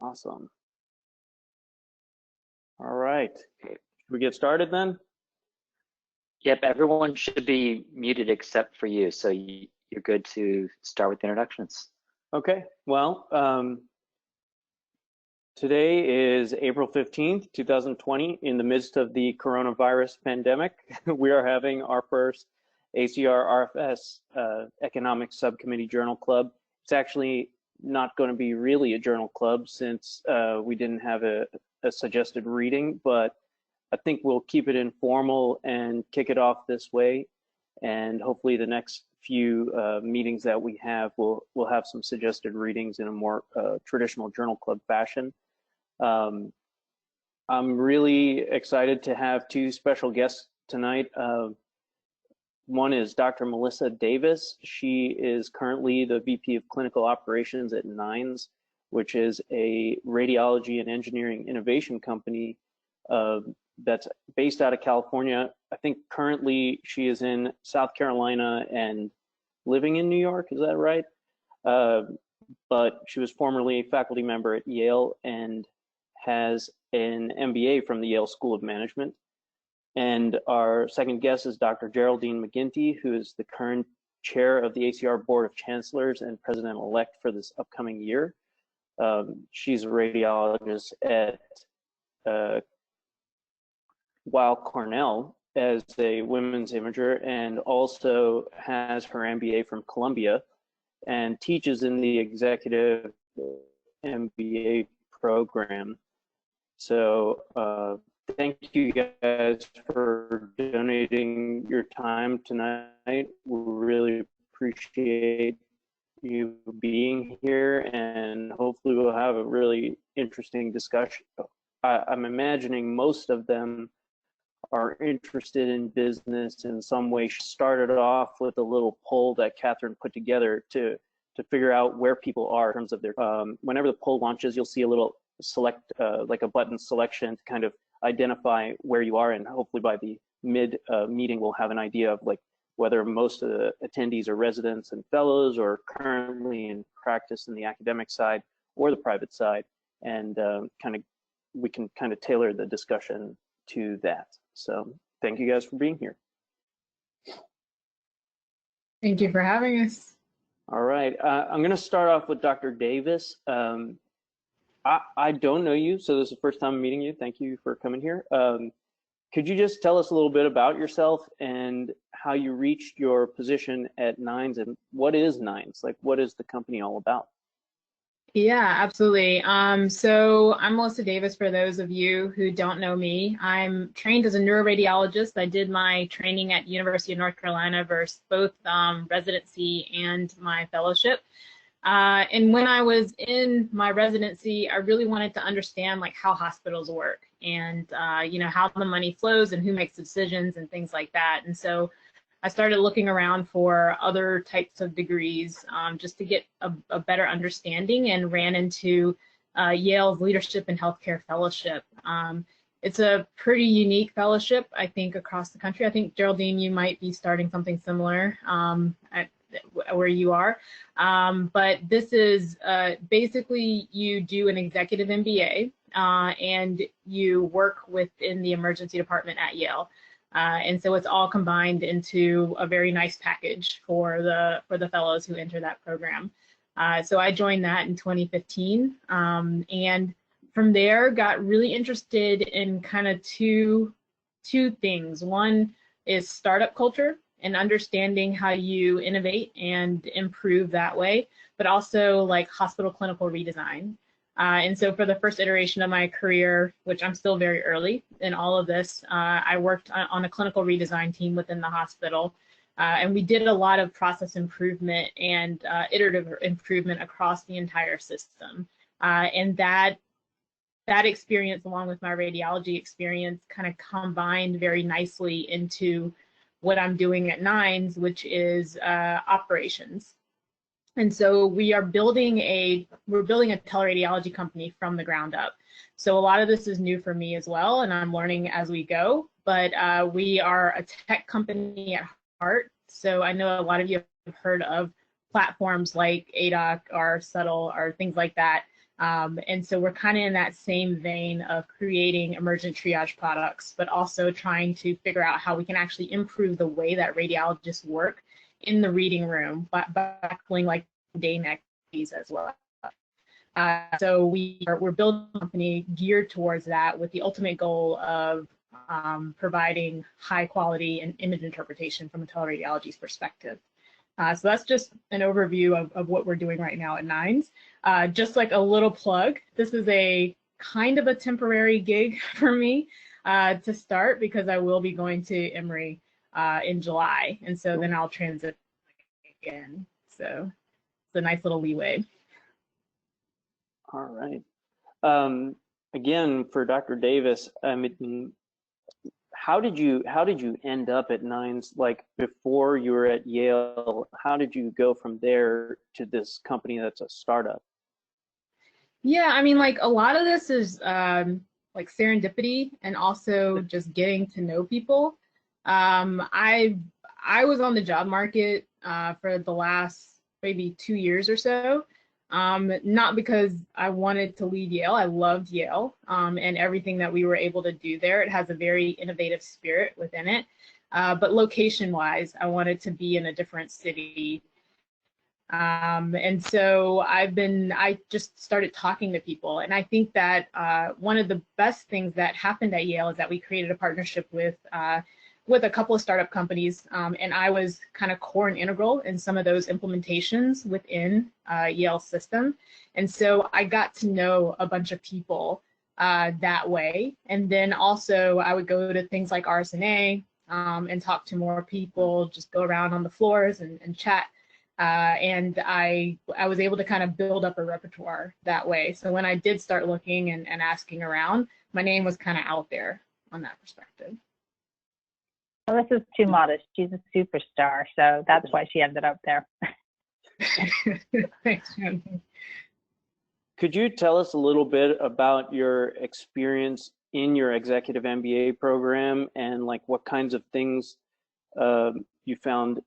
Awesome. All right. Should we get started then? Yep, everyone should be muted except for you, so you're good to start with introductions. Okay, well, today is April 15th, 2020. In the midst of the coronavirus pandemic, we are having our first ACR RFS Economic Subcommittee Journal Club. It's actually not going to be really a journal club since we didn't have a suggested reading, but I think we'll keep it informal and kick it off this way. And hopefully the next few meetings that we have, we'll have some suggested readings in a more traditional journal club fashion. I'm really excited to have two special guests tonight. One is Dr. Melissa Davis. She is currently the VP of Clinical Operations at Nines, which is a radiology and engineering innovation company that's based out of California. I think currently she is in South Carolina and living in New York, is that right? But she was formerly a faculty member at Yale and has an MBA from the Yale School of Management. And our second guest is Dr. Geraldine McGinty, who is the current chair of the ACR Board of Chancellors and president-elect for this upcoming year. She's a radiologist at Weill Cornell as a women's imager, and also has her MBA from Columbia and teaches in the Executive MBA program. So thank you guys for donating your time tonight. We really appreciate you being here, and hopefully we'll have a really interesting discussion. I'm imagining most of them are interested in business in some way. She started off with a little poll that Catherine put together to figure out where people are in terms of their, whenever the poll launches, you'll see a little select, like a button selection to kind of identify where you are, and hopefully by the mid meeting we'll have an idea of like whether most of the attendees are residents and fellows or currently in practice in the academic side or the private side, and we can kind of tailor the discussion to that. So thank you guys for being here. Thank you for having us. All right, I'm going to start off with Dr. Davis. I don't know you, so this is the first time I'm meeting you. Thank you for coming here. Could you just tell us a little bit about yourself and how you reached your position at Nines, and what is Nines? Like, what is the company all about? Yeah, absolutely. So I'm Melissa Davis, for those of you who don't know me. I'm trained as a neuroradiologist. I did my training at University of North Carolina versus both residency and my fellowship. And when I was in my residency, I really wanted to understand like how hospitals work and you know, how the money flows and who makes decisions and things like that. And so I started looking around for other types of degrees just to get a better understanding, and ran into Yale's Leadership in Healthcare Fellowship. It's a pretty unique fellowship, I think, across the country. I think, Geraldine, you might be starting something similar where you are. But this is basically you do an executive MBA and you work within the emergency department at Yale. And so it's all combined into a very nice package for the fellows who enter that program. So I joined that in 2015, and from there got really interested in kind of two things. One is startup culture and understanding how you innovate and improve that way, but also like hospital clinical redesign. And so for the first iteration of my career, which I'm still very early in all of this, I worked on a clinical redesign team within the hospital. And we did a lot of process improvement and iterative improvement across the entire system. And that experience, along with my radiology experience, kind of combined very nicely into what I'm doing at Nines, which is operations. And so we're building a teleradiology company from the ground up. So a lot of this is new for me as well, and I'm learning as we go. But we are a tech company at heart. So I know a lot of you have heard of platforms like ADOC or Subtle or things like that. And so we're kind of in that same vein of creating emergent triage products, but also trying to figure out how we can actually improve the way that radiologists work in the reading room, but tackling like mundane activities as well. So we're building a company geared towards that with the ultimate goal of providing high quality and image interpretation from a teleradiology's perspective. So that's just an overview of what we're doing right now at Nines. Just like a little plug, this is a kind of a temporary gig for me to start, because I will be going to Emory in July, and so then I'll transit again. So it's a nice little leeway. All right. Again, for Dr. Davis, I mean, how did you end up at Nines? Like before you were at Yale, how did you go from there to this company that's a startup? Yeah, I mean, like a lot of this is like serendipity and also just getting to know people. I was on the job market for the last maybe 2 years or so. Not because I wanted to leave Yale. I loved Yale and everything that we were able to do there. It has a very innovative spirit within it. But location-wise, I wanted to be in a different city. And so I just started talking to people. And I think that one of the best things that happened at Yale is that we created a partnership with a couple of startup companies, and I was kind of core and integral in some of those implementations within Yale's system. And so I got to know a bunch of people that way. And then also I would go to things like RSNA and talk to more people, just go around on the floors and chat. And I was able to kind of build up a repertoire that way. So when I did start looking and asking around, my name was kind of out there on that perspective. Well, this is too modest. She's a superstar, so that's why she ended up there. Thanks, Jen. Could you tell us a little bit about your experience in your Executive MBA program and like what kinds of things you found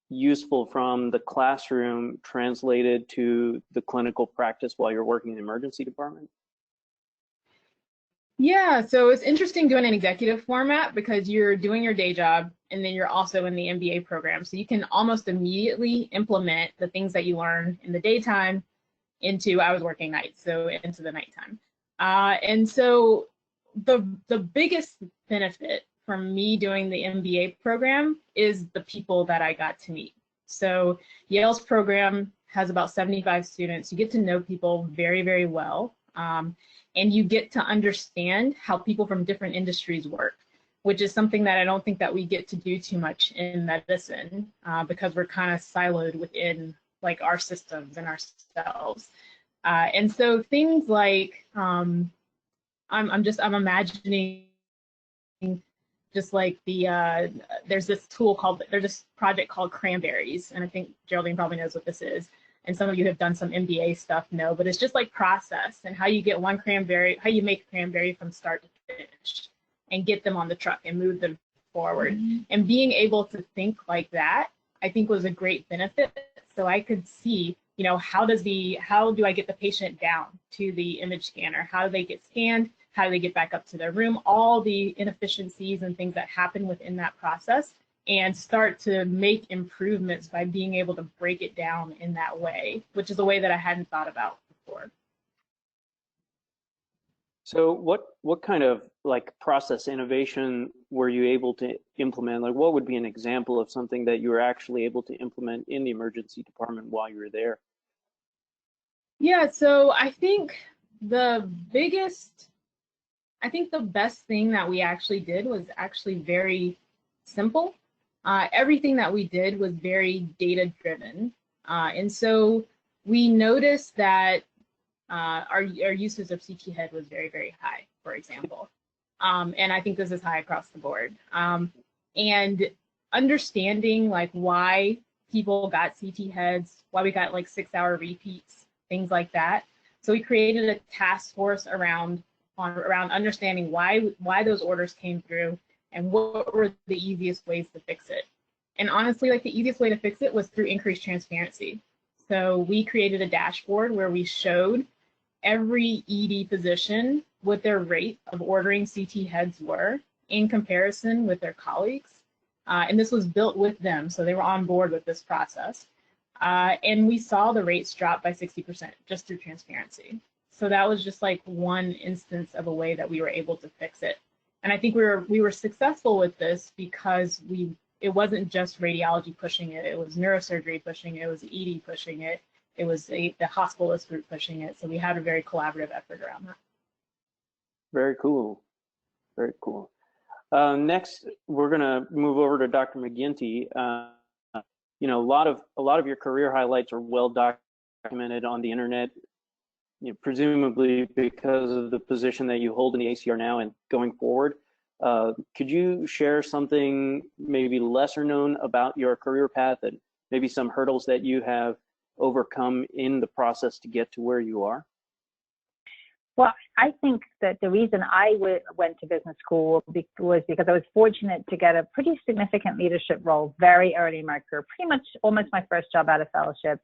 useful from the classroom translated to the clinical practice while you're working in the emergency department? Yeah, so it's interesting doing an executive format because you're doing your day job and then you're also in the MBA program. So you can almost immediately implement the things that you learn in the daytime into, I was working nights, so into the nighttime. And so the biggest benefit from me doing the MBA program is the people that I got to meet. So Yale's program has about 75 students. You get to know people very, very well. And you get to understand how people from different industries work, which is something that I don't think that we get to do too much in medicine because we're kind of siloed within like our systems and ourselves. And so things like, I'm imagining just like there's this project called Cranberries, and I think Geraldine probably knows what this is. And some of you have done some MBA stuff, no, but it's just like process and how you get one cranberry, how you make cranberry from start to finish and get them on the truck and move them forward. Mm-hmm. And being able to think like that, I think was a great benefit. So I could see, you know, how do I get the patient down to the image scanner? How do they get scanned? How do they get back up to their room? All the inefficiencies and things that happen within that process, and start to make improvements by being able to break it down in that way, which is a way that I hadn't thought about before. So what kind of like process innovation were you able to implement? Like what would be an example of something that you were actually able to implement in the emergency department while you were there? Yeah, so I think the best thing that we actually did was actually very simple. Everything that we did was very data driven. And so we noticed that our usage of CT head was very, very high, for example. And I think this is high across the board. And understanding like why people got CT heads, why we got like 6-hour repeats, things like that. So we created a task force around understanding why those orders came through and what were the easiest ways to fix it. And honestly, like the easiest way to fix it was through increased transparency. So we created a dashboard where we showed every ED physician what their rate of ordering CT heads were in comparison with their colleagues. And this was built with them, so they were on board with this process. And we saw the rates drop by 60% just through transparency. So that was just like one instance of a way that we were able to fix it. And I think we were successful with this because it wasn't just radiology pushing it, it was neurosurgery pushing it, it was ED pushing it, it was the hospitalist group pushing it. So we had a very collaborative effort around that. Very cool. Very cool. Next, we're going to move over to Dr. McGinty. You know, a lot of your career highlights are well documented on the internet, you know, presumably because of the position that you hold in the ACR now and going forward. Could you share something maybe lesser known about your career path and maybe some hurdles that you have overcome in the process to get to where you are? Well, I think that the reason I went to business school was because I was fortunate to get a pretty significant leadership role very early in my career, pretty much almost my first job out of fellowship.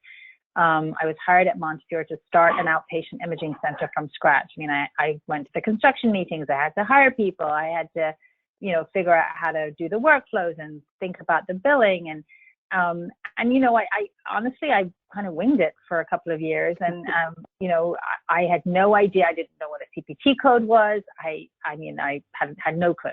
I was hired at Montefiore to start an outpatient imaging center from scratch. I mean, I went to the construction meetings, I had to hire people, I had to, you know, figure out how to do the workflows and think about the billing. And you know, I honestly, I kind of winged it for a couple of years. And, you know, I had no idea. I didn't know what a CPT code was. I mean, I had no clue.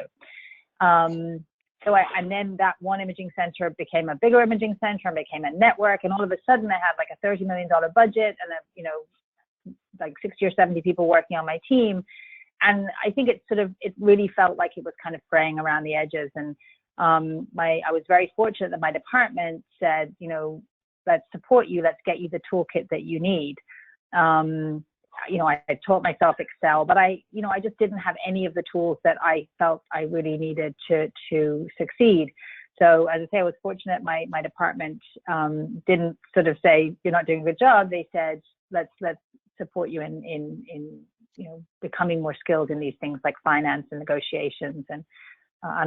And then that one imaging center became a bigger imaging center and became a network. And all of a sudden I had like a $30 million budget and you know, like 60 or 70 people working on my team. And I think it really felt like it was kind of fraying around the edges. And I was very fortunate that my department said, you know, let's support you, let's get you the toolkit that you need. You know, I taught myself Excel, but I just didn't have any of the tools that I felt I really needed to succeed. So as I say, I was fortunate my department didn't sort of say, you're not doing a good job. They said, let's support you in you know, becoming more skilled in these things like finance and negotiations and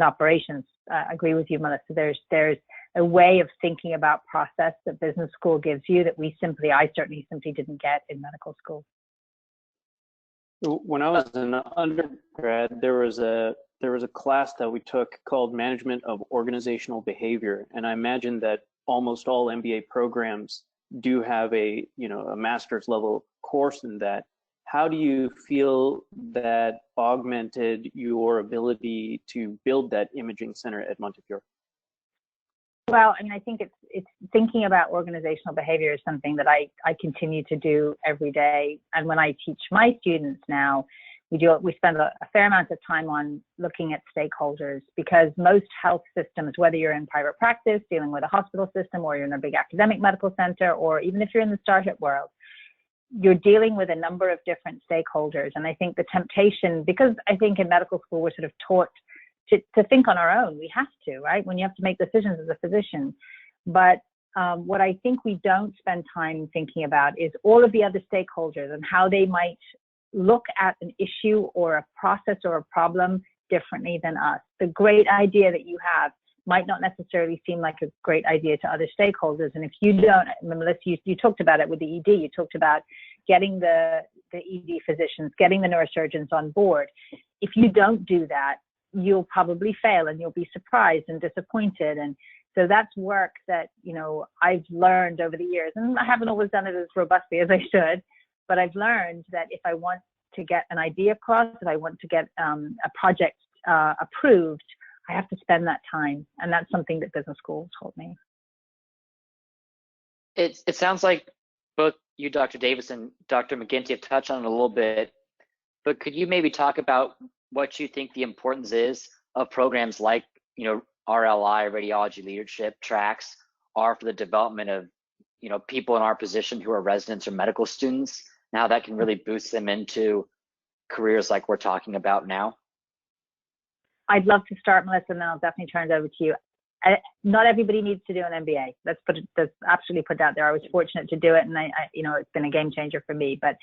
operations. I agree with you, Melissa. There's a way of thinking about process that business school gives you that I certainly simply didn't get in medical school. When I was an undergrad, there was a class that we took called Management of Organizational Behavior, and I imagine that almost all MBA programs do have a master's level course in that. How do you feel that augmented your ability to build that imaging center at Montefiore? Well, I mean, I think it's thinking about organizational behavior is something that I continue to do every day. And when I teach my students now, we spend a fair amount of time on looking at stakeholders, because most health systems, whether you're in private practice, dealing with a hospital system, or you're in a big academic medical center, or even if you're in the startup world, you're dealing with a number of different stakeholders. And I think the temptation, because I think in medical school, we're sort of taught to think on our own. We have to, right? When you have to make decisions as a physician. But what I think we don't spend time thinking about is all of the other stakeholders and how they might look at an issue or a process or a problem differently than us. The great idea that you have might not necessarily seem like a great idea to other stakeholders. And if you don't, Melissa, you talked about it with the ED, you talked about getting the ED physicians, getting the neurosurgeons on board. If you don't do that, you'll probably fail and you'll be surprised and disappointed. And so that's work that, you know, I've learned over the years, and I haven't always done it as robustly as I should, but I've learned that if I want to get an idea across, if I want to get a project approved, I have to spend that time. And that's something that business school taught me. It sounds like both you, Dr. Davis, and Dr. McGinty have touched on it a little bit, but could you maybe talk about what you think the importance is of programs like, you know, RLI, radiology leadership tracks, are for the development of, you know, people in our position who are residents or medical students, and how that can really boost them into careers like we're talking about now? I'd love to start, Melissa, and then I'll definitely turn it over to you. Not everybody needs to do an MBA. Let's absolutely put that there. I was fortunate to do it, and I you know, it's been a game changer for me. But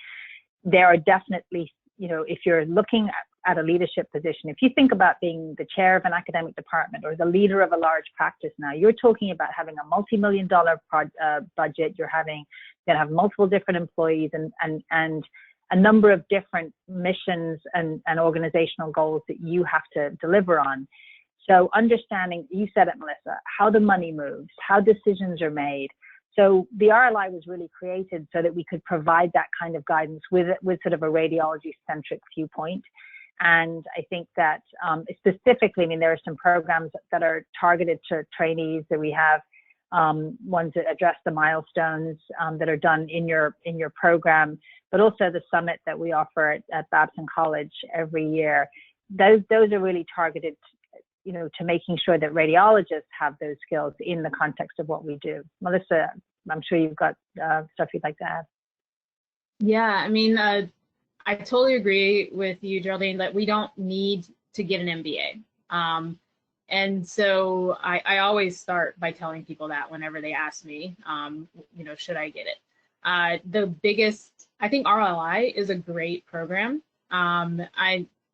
there are definitely, you know, if you're looking at a leadership position, if you think about being the chair of an academic department or the leader of a large practice now, you're talking about having a multi-million-dollar budget. You're going to have multiple different employees, and a number of different missions and organizational goals that you have to deliver on. So understanding, you said it, Melissa, how the money moves, how decisions are made. So the RLI was really created so that we could provide that kind of guidance with sort of a radiology-centric viewpoint. And I think that specifically, I mean, there are some programs that are targeted to trainees that we have, ones that address the milestones that are done in your program, but also the summit that we offer at Babson College every year. Those are really targeted, you know, to making sure that radiologists have those skills in the context of what we do. Melissa, I'm sure you've got stuff you'd like to add. Yeah, I mean, I totally agree with you, Geraldine, that we don't need to get an MBA. And so I always start by telling people that whenever they ask me, you know, should I get it? The biggest, I think RLI is a great program.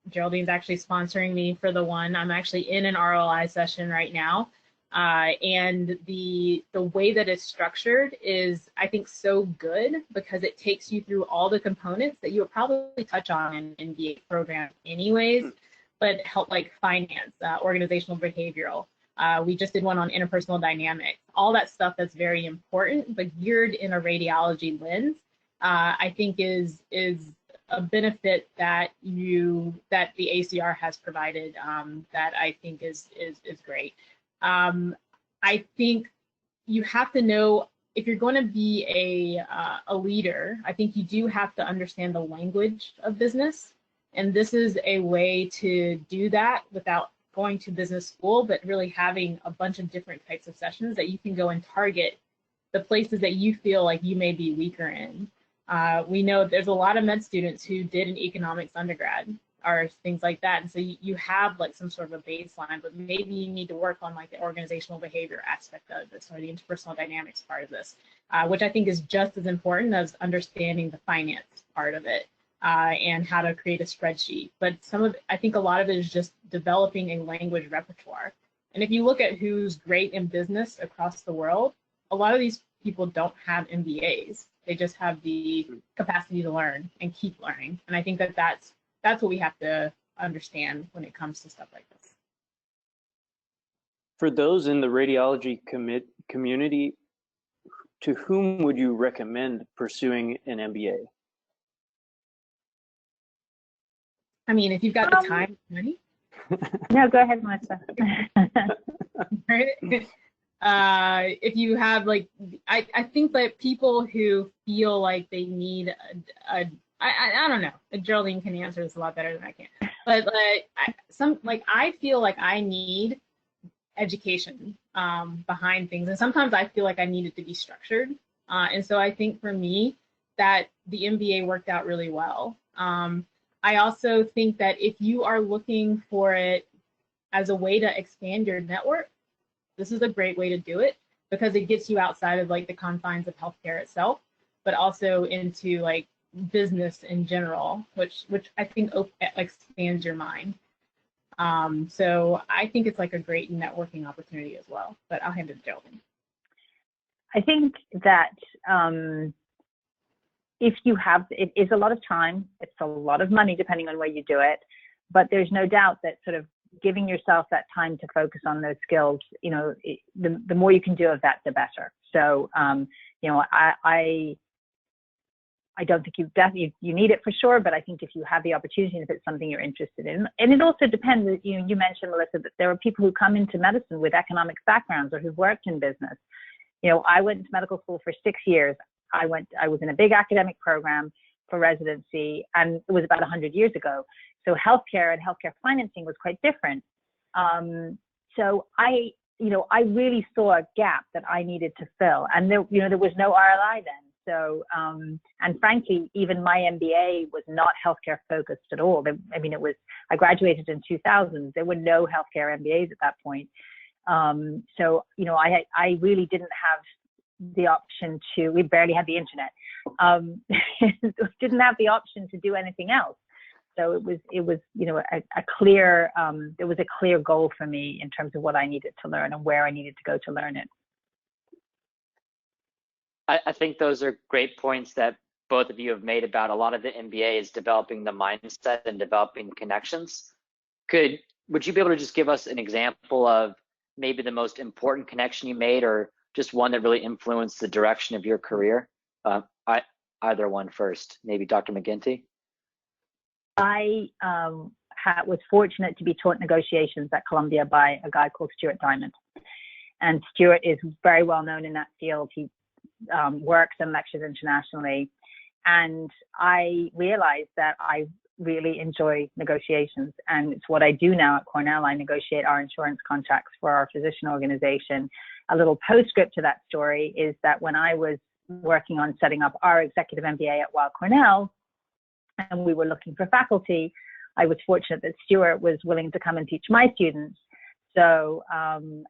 Geraldine's actually sponsoring me for the one. I'm actually in an RLI session right now. And the way that it's structured is, I think, so good because it takes you through all the components that you would probably touch on in an MBA program anyways, but help like finance, organizational behavioral. We just did one on interpersonal dynamics, all that stuff that's very important, but geared in a radiology lens, I think is a benefit that the ACR has provided that I think is great. I think you have to know, if you're going to be a leader, I think you do have to understand the language of business. And this is a way to do that without going to business school, but really having a bunch of different types of sessions that you can go and target the places that you feel like you may be weaker in. We know there's a lot of med students who did an economics undergrad or things like that. And so you have like some sort of a baseline, but maybe you need to work on like the organizational behavior aspect of this or the interpersonal dynamics part of this, which I think is just as important as understanding the finance part of it and how to create a spreadsheet. But I think a lot of it is just developing a language repertoire. And if you look at who's great in business across the world, a lot of these people don't have MBAs. They just have the capacity to learn and keep learning. And I think that that's what we have to understand when it comes to stuff like this. For those in the radiology community, to whom would you recommend pursuing an MBA? I mean, if you've got the time and money. No, go ahead, Melissa. If you have like, I think that people who feel like they need I don't know, Geraldine can answer this a lot better than I can, but I feel like I need education behind things, and sometimes I feel like I need it to be structured, and so I think for me that the MBA worked out really well. I also think that if you are looking for it as a way to expand your network, this is a great way to do it because it gets you outside of like the confines of healthcare itself, but also into like business in general, which I think expands your mind. So I think it's like a great networking opportunity as well, but I'll hand it to Geraldine. I think that if you have, it is a lot of time, it's a lot of money depending on where you do it, but there's no doubt that sort of giving yourself that time to focus on those skills, you know, the more you can do of that, the better. So, you know, I don't think you need it for sure, but I think if you have the opportunity, if it's something you're interested in, and it also depends, you mentioned, Melissa, that there are people who come into medicine with economics backgrounds or who've worked in business. You know, I went to medical school for 6 years. I was in a big academic program for residency, and it was about 100 years ago. So healthcare and healthcare financing was quite different. So I really saw a gap that I needed to fill, and there was no RLI then. So, and frankly, even my MBA was not healthcare focused at all. I graduated in 2000. There were no healthcare MBAs at that point. So, you know, I really didn't have the option we barely had the internet. Didn't have the option to do anything else. So it was, you know, there was a clear goal for me in terms of what I needed to learn and where I needed to go to learn it. I think those are great points that both of you have made about a lot of the MBA is developing the mindset and developing connections. Would you be able to just give us an example of maybe the most important connection you made, or just one that really influenced the direction of your career? Either one first, maybe Dr. McGinty. I was fortunate to be taught negotiations at Columbia by a guy called Stuart Diamond. And Stuart is very well known in that field. He works and lectures internationally. And I realized that I really enjoy negotiations. And it's what I do now at Cornell. I negotiate our insurance contracts for our physician organization. A little postscript to that story is that when I was working on setting up our Executive MBA at Weill Cornell, and we were looking for faculty, I was fortunate that Stuart was willing to come and teach my students. So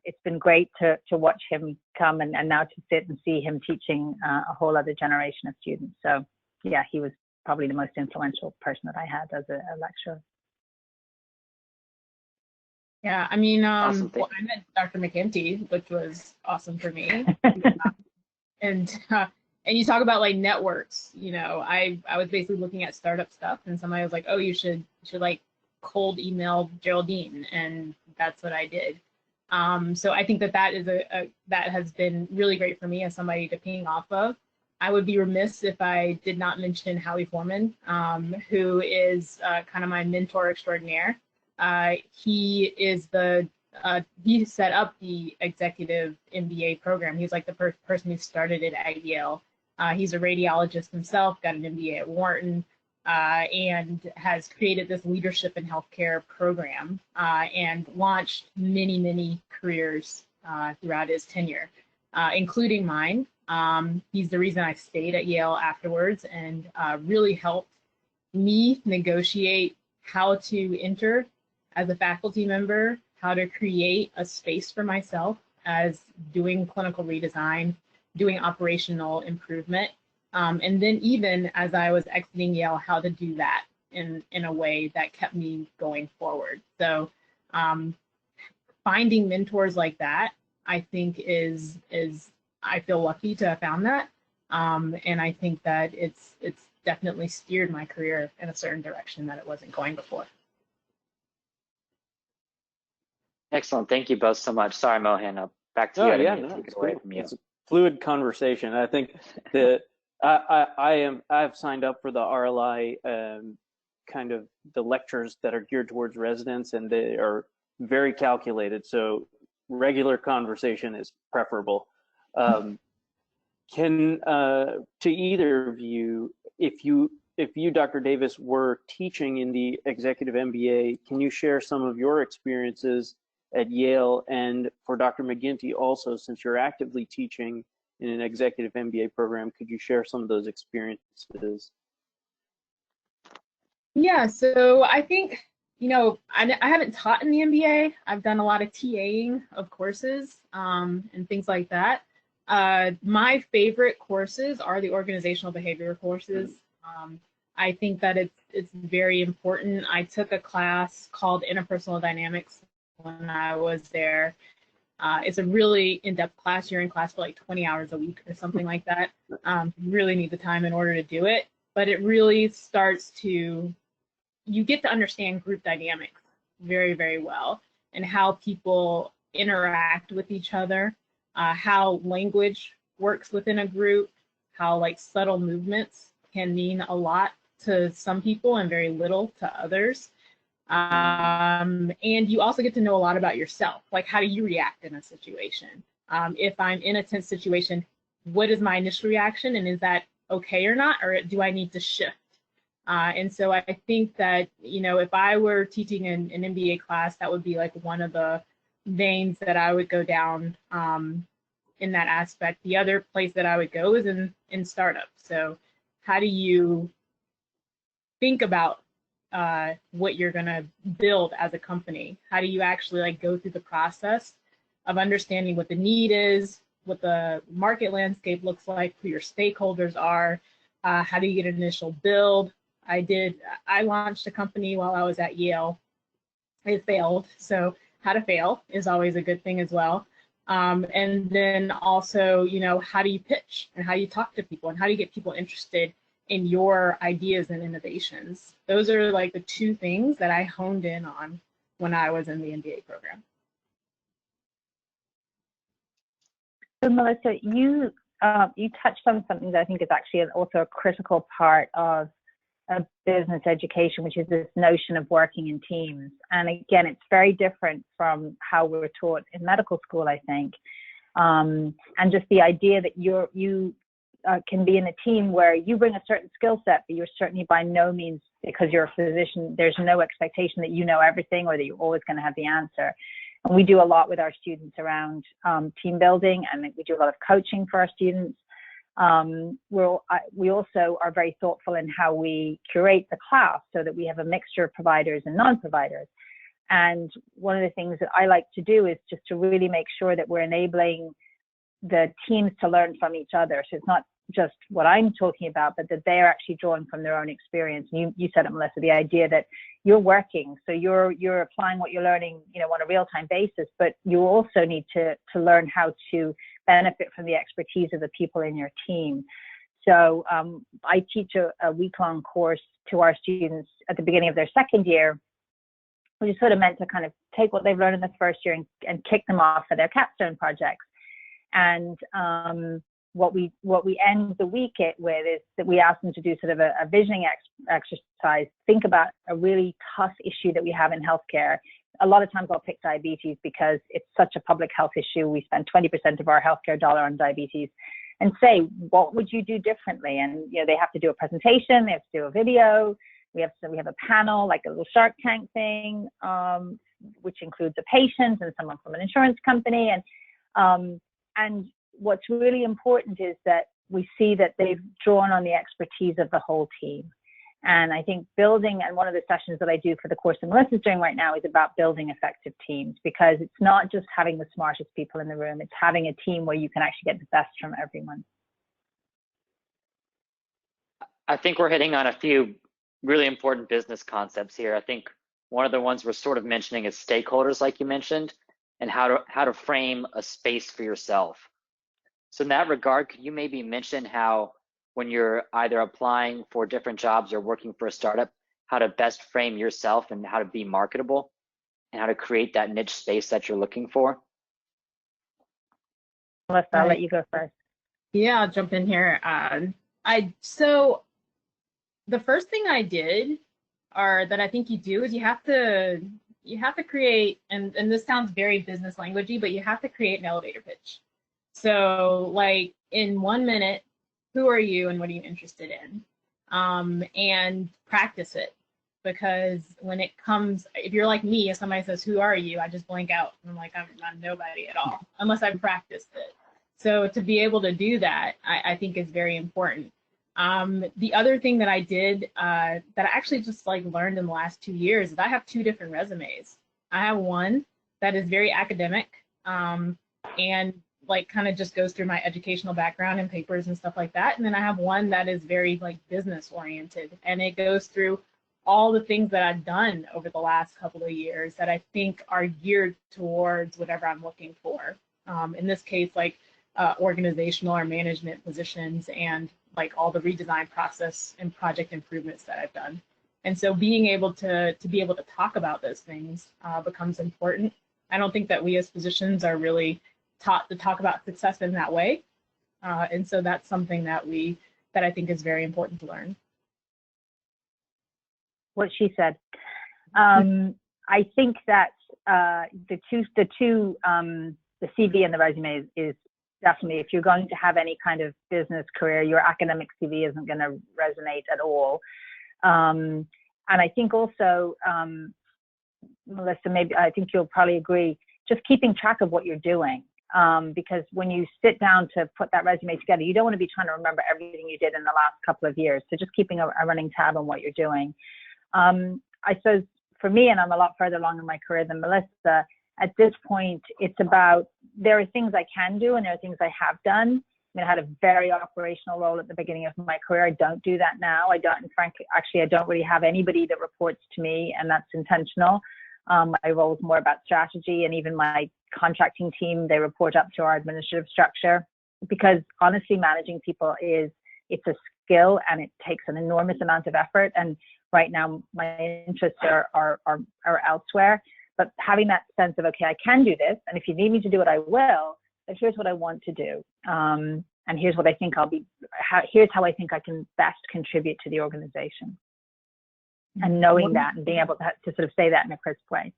it's been great to watch him come and now to sit and see him teaching a whole other generation of students. So yeah, he was probably the most influential person that I had as a lecturer. Yeah, I mean, awesome. well, I met Dr. McGinty, which was awesome for me. And you talk about like networks, you know, I was basically looking at startup stuff, and somebody was like, oh, you should like cold email Geraldine, and that's what I did. So I think that is that has been really great for me as somebody to ping off of. I would be remiss if I did not mention Howie Foreman, who is kind of my mentor extraordinaire. He is he set up the Executive MBA program. He's like the first person who started it at Yale. He's a radiologist himself, got an MBA at Wharton, and has created this leadership in healthcare program and launched many, many careers throughout his tenure, including mine. He's the reason I stayed at Yale afterwards, and really helped me negotiate how to enter as a faculty member, how to create a space for myself as doing clinical redesign, doing operational improvement, and then even as I was exiting Yale, how to do that in a way that kept me going forward. So finding mentors like that, I think is I feel lucky to have found that, and I think that it's definitely steered my career in a certain direction that it wasn't going before. Excellent. Thank you both so much. Sorry, Mohan. Back to you. Yeah, Take it away from you. It's a fluid conversation. I think that I've signed up for the RLI kind of the lectures that are geared towards residents, and they are very calculated. So regular conversation is preferable. To either of you, if you, Dr. Davis, were teaching in the Executive MBA, can you share some of your experiences at Yale? And for Dr. McGinty also, since you're actively teaching in an Executive MBA program, could you share some of those experiences? Yeah, so I think, you know, I haven't taught in the MBA. I've done a lot of TAing of courses and things like that. My favorite courses are the organizational behavior courses. I think that it's very important. I took a class called Interpersonal Dynamics when I was there. It's a really in-depth class. You're in class for like 20 hours a week or something like that. You really need the time in order to do it. But it really starts to, you get to understand group dynamics very, very well, and how people interact with each other, how language works within a group, how like subtle movements can mean a lot to some people and very little to others. And you also get to know a lot about yourself, like how do you react in a situation? If I'm in a tense situation, what is my initial reaction, and is that okay or not, or do I need to shift? And so I think that, you know, if I were teaching an MBA class, that would be like one of the veins that I would go down in that aspect. The other place that I would go is in startups. So how do you think about what you're going to build as a company? How do you actually like go through the process of understanding what the need is, what the market landscape looks like, who your stakeholders are, how do you get an initial build? I launched a company while I was at Yale. It failed, so how to fail is always a good thing as well. And then also, you know, how do you pitch, and how do you talk to people, and how do you get people interested in your ideas and innovations. Those are like the two things that I honed in on when I was in the MBA program. So Melissa, you touched on something that I think is actually also a critical part of business education, which is this notion of working in teams. And again, it's very different from how we're taught in medical school, I think. And just the idea that you can be in a team where you bring a certain skill set, but you're certainly by no means, because you're a physician, there's no expectation that you know everything or that you're always going to have the answer. And we do a lot with our students around team building, and we do a lot of coaching for our students. We also are very thoughtful in how we curate the class so that we have a mixture of providers and non-providers. And one of the things that I like to do is just to really make sure that we're enabling the teams to learn from each other. So it's not just what I'm talking about, but that they're actually drawing from their own experience. You said it, Melissa, the idea that you're working, so you're applying what you're learning, on a real-time basis, but you also need to learn how to benefit from the expertise of the people in your team. So I teach a week-long course to our students at the beginning of their second year, which is sort of meant to kind of take what they've learned in the first year and kick them off for their capstone projects. And what we end the week with is that we ask them to do sort of a visioning exercise. Think about a really tough issue that we have in healthcare. A lot of times I'll pick diabetes because it's such a public health issue. We spend 20% of our healthcare dollar on diabetes, and say, what would you do differently? And they have to do a presentation, they have to do a video. We have a panel, like a little Shark Tank thing, which includes a patient and someone from an insurance company. And what's really important is that we see that they've drawn on the expertise of the whole team. And I think building, and one of the sessions that I do for the course that Melissa's doing right now is about building effective teams, because it's not just having the smartest people in the room, it's having a team where you can actually get the best from everyone. I think we're hitting on a few really important business concepts here. I think one of the ones we're sort of mentioning is stakeholders, like you mentioned, and how to frame a space for yourself. So in that regard, could you maybe mention how, when you're either applying for different jobs or working for a startup, how to best frame yourself and how to be marketable and how to create that niche space that you're looking for? Melissa, I'll let you go first. Yeah, I'll jump in here. So the first thing I did, or that I think you do, is you have to create, and this sounds very business languagey, but you have to create an elevator pitch. So like in 1 minute, who are you and what are you interested in? And practice it, because when it comes, if you're like me, if somebody says, who are you? I just blank out. I'm like, I'm nobody at all, unless I've practiced it. So to be able to do that, I think is very important. The other thing that I did that I actually just learned in the last 2 years is I have 2 different resumes. I have one that is very academic and kind of just goes through my educational background and papers and stuff like that. And then I have one that is very business oriented, and it goes through all the things that I've done over the last couple of years that I think are geared towards whatever I'm looking for. In this case, organizational or management positions, and all the redesign process and project improvements that I've done. And so being able to talk about those things becomes important. I don't think that we as physicians are really taught to talk about success in that way. And so that's something that I think is very important to learn. What she said. I think that the CV and the resume is definitely, if you're going to have any kind of business career, your academic CV isn't going to resonate at all. And I think also, Melissa, I think you'll probably agree, just keeping track of what you're doing. Because when you sit down to put that resume together, you don't want to be trying to remember everything you did in the last couple of years. So just keeping a running tab on what you're doing. I suppose for me, and I'm a lot further along in my career than Melissa, at this point, it's about, there are things I can do and there are things I have done. I had a very operational role at the beginning of my career. I don't do that now. I don't, and frankly, actually, I don't really have anybody that reports to me, and that's intentional. My role is more about strategy, and even my contracting team, they report up to our administrative structure, because honestly, managing people it's a skill and it takes an enormous amount of effort. And right now my interests are elsewhere. But having that sense of, okay, I can do this, and if you need me to do it, I will, but here's what I want to do. And here's what I think here's how I think I can best contribute to the organization. And knowing that and being able to sort of say that in a crisp way.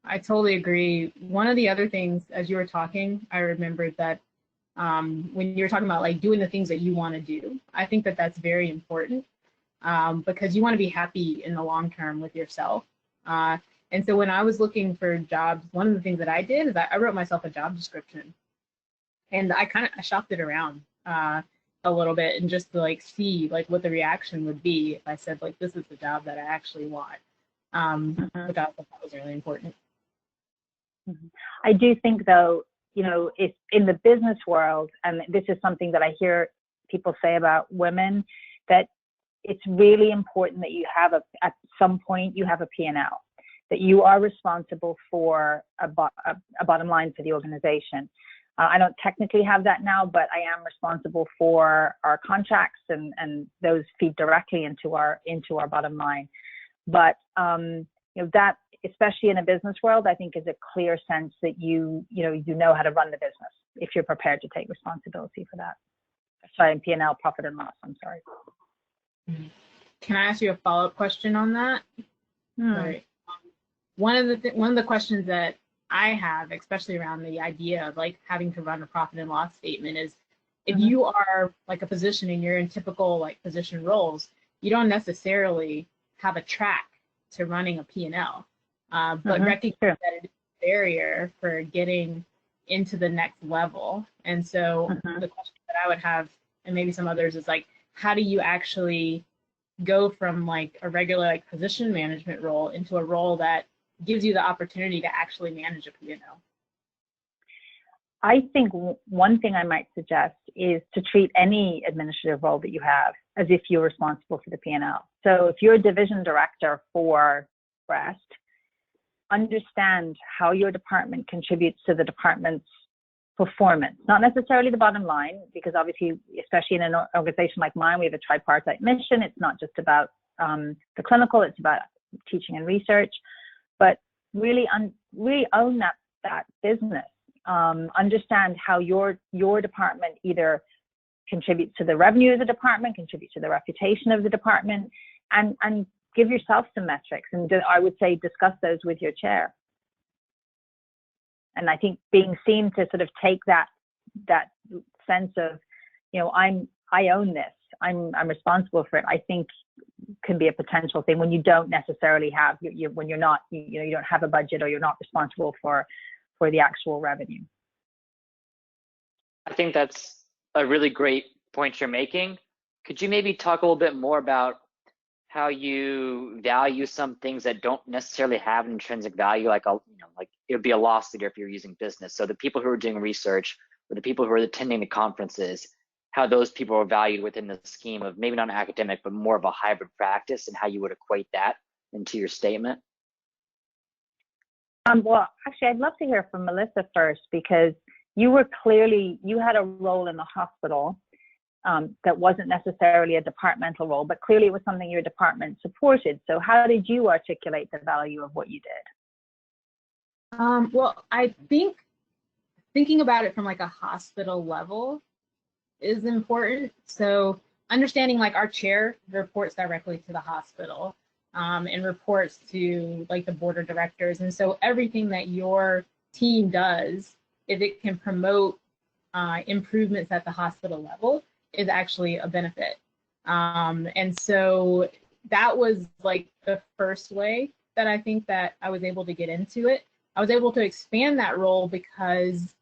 I totally agree. One of the other things, as you were talking, I remembered that when you were talking about like doing the things that you want to do, I think that that's very important because you want to be happy in the long term with yourself. And so when I was looking for jobs, one of the things that I did is I wrote myself a job description, and I shopped it around a little bit and just to like see like what the reaction would be if I said like this is the job that I actually want. Which I thought that was really important. I do think though, you know, if in the business world, and this is something that I hear people say about women, that it's really important that you have at some point you have a P&L, that you are responsible for a bottom line for the organization. I don't technically have that now, but I am responsible for our contracts, and those feed directly into our bottom line. But you know, that, especially in a business world, I think is a clear sense that you know how to run the business if you're prepared to take responsibility for that. Sorry, P&L, profit and loss. I'm sorry. Can I ask you a follow-up question on that? Right. One of the questions that I have, especially around the idea of like having to run a profit and loss statement, is if you are like a physician and you're in typical like physician roles, you don't necessarily have a track to running a P&L, but recognize that it is a barrier for getting into the next level. And so the question that I would have, and maybe some others, is like, how do you actually go from like a regular like position management role into a role that gives you the opportunity to actually manage a P&L? I think one thing I might suggest is to treat any administrative role that you have as if you're responsible for the P&L. So if you're a division director for breast, understand how your department contributes to the department's performance, not necessarily the bottom line, because obviously, especially in an organization like mine, we have a tripartite mission. It's not just about the clinical, it's about teaching and research, but really own that business. Understand how your department either contributes to the revenue of the department, contributes to the reputation of the department, and give yourself some metrics. And I would say discuss those with your chair. And I think being seen to sort of take that sense of, you know, I own this, I'm responsible for it, I think can be a potential thing when you don't necessarily have, when you're not, you don't have a budget, or you're not responsible for the actual revenue. I think that's a really great point you're making. Could you maybe talk a little bit more about how you value some things that don't necessarily have an intrinsic value, like it would be a loss leader if you're using business. So the people who are doing research, or the people who are attending the conferences, how those people are valued within the scheme of maybe not academic, but more of a hybrid practice, and how you would equate that into your statement. Well, actually, I'd love to hear from Melissa first, because you had a role in the hospital that wasn't necessarily a departmental role, but clearly it was something your department supported. So how did you articulate the value of what you did? Well, I think thinking about it from like a hospital level is important. So understanding like our chair reports directly to the hospital and reports to like the board of directors. And so everything that your team does, if it can promote improvements at the hospital level, is actually a benefit. And so that was like the first way that I think that I was able to get into it. I was able to expand that role because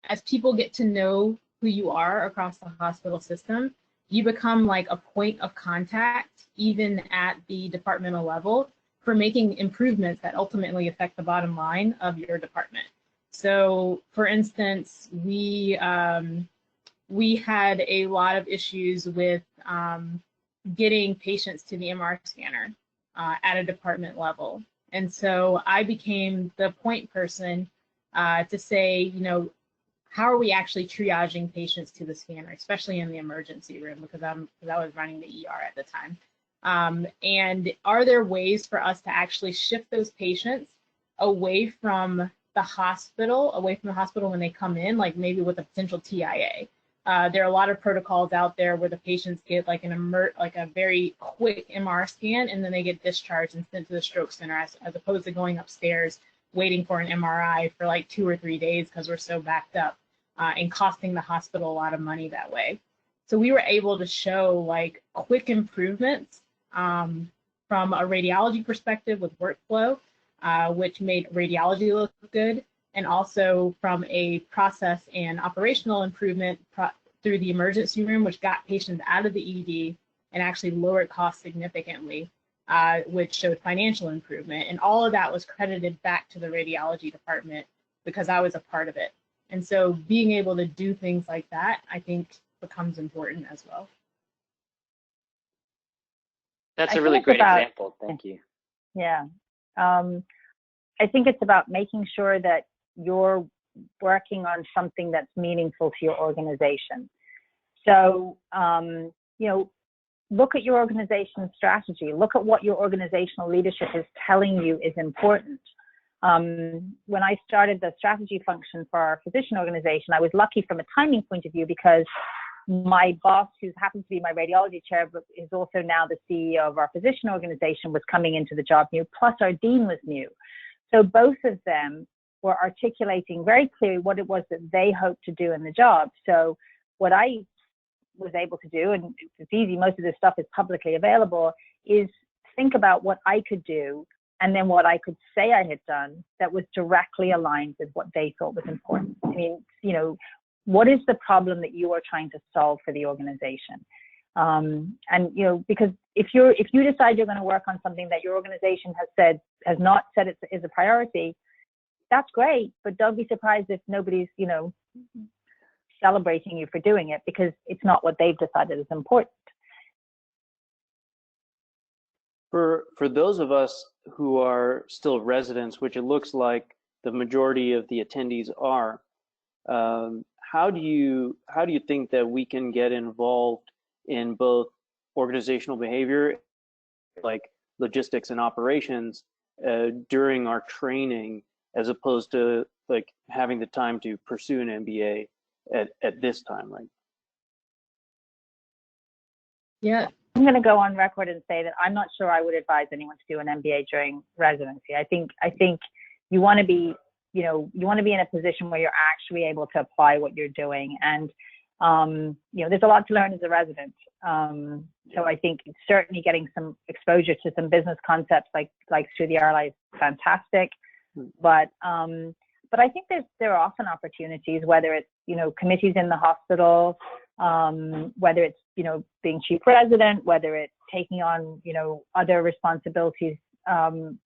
as people get to know who you are across the hospital system, you become like a point of contact, even at the departmental level, for making improvements that ultimately affect the bottom line of your department. So for instance, we had a lot of issues with getting patients to the MR scanner at a department level. And so I became the point person to say, you know, how are we actually triaging patients to the scanner, especially in the emergency room, because I was running the ER at the time. And are there ways for us to actually shift those patients away from the hospital when they come in, like maybe with a potential TIA? There are a lot of protocols out there where the patients get like a very quick MR scan, and then they get discharged and sent to the stroke center, as opposed to going upstairs waiting for an MRI for like 2 or 3 days because we're so backed up, and costing the hospital a lot of money that way. So we were able to show like quick improvements from a radiology perspective with workflow, which made radiology look good, and also from a process and operational improvement through the emergency room, which got patients out of the ED and actually lowered costs significantly, which showed financial improvement. And all of that was credited back to the radiology department because I was a part of it. And so being able to do things like that, I think, becomes important as well. That's a really great example. Thank you. Yeah. I think it's about making sure that you're working on something that's meaningful to your organization. So, you know, look at your organization's strategy. Look at what your organizational leadership is telling you is important. When I started the strategy function for our physician organization, I was lucky from a timing point of view because my boss, who happens to be my radiology chair, but is also now the CEO of our physician organization, was coming into the job new, plus our dean was new. So both of them were articulating very clearly what it was that they hoped to do in the job. So what I was able to do, and it's easy, most of this stuff is publicly available, is think about what I could do and then what I could say I had done that was directly aligned with what they thought was important. I mean, you know, what is the problem that you are trying to solve for the organization? And, you know, because if you decide you're going to work on something that your organization has not said it is a priority, that's great, but don't be surprised if nobody's, you know, celebrating you for doing it because it's not what they've decided is important. For those of us who are still residents, which it looks like the majority of the attendees are, how do you think that we can get involved in both organizational behavior, like logistics and operations, during our training, as opposed to like having the time to pursue an MBA at this time, right? Yeah. I'm going to go on record and say that I'm not sure I would advise anyone to do an MBA during residency. I think you want to be, you know, you want to be in a position where you're actually able to apply what you're doing. And, you know, there's a lot to learn as a resident. So I think certainly getting some exposure to some business concepts like through the RLI is fantastic. But I think there are often opportunities, whether it's, you know, committees in the hospital, whether it's, you know, being chief resident, whether it's taking on, you know, other responsibilities, and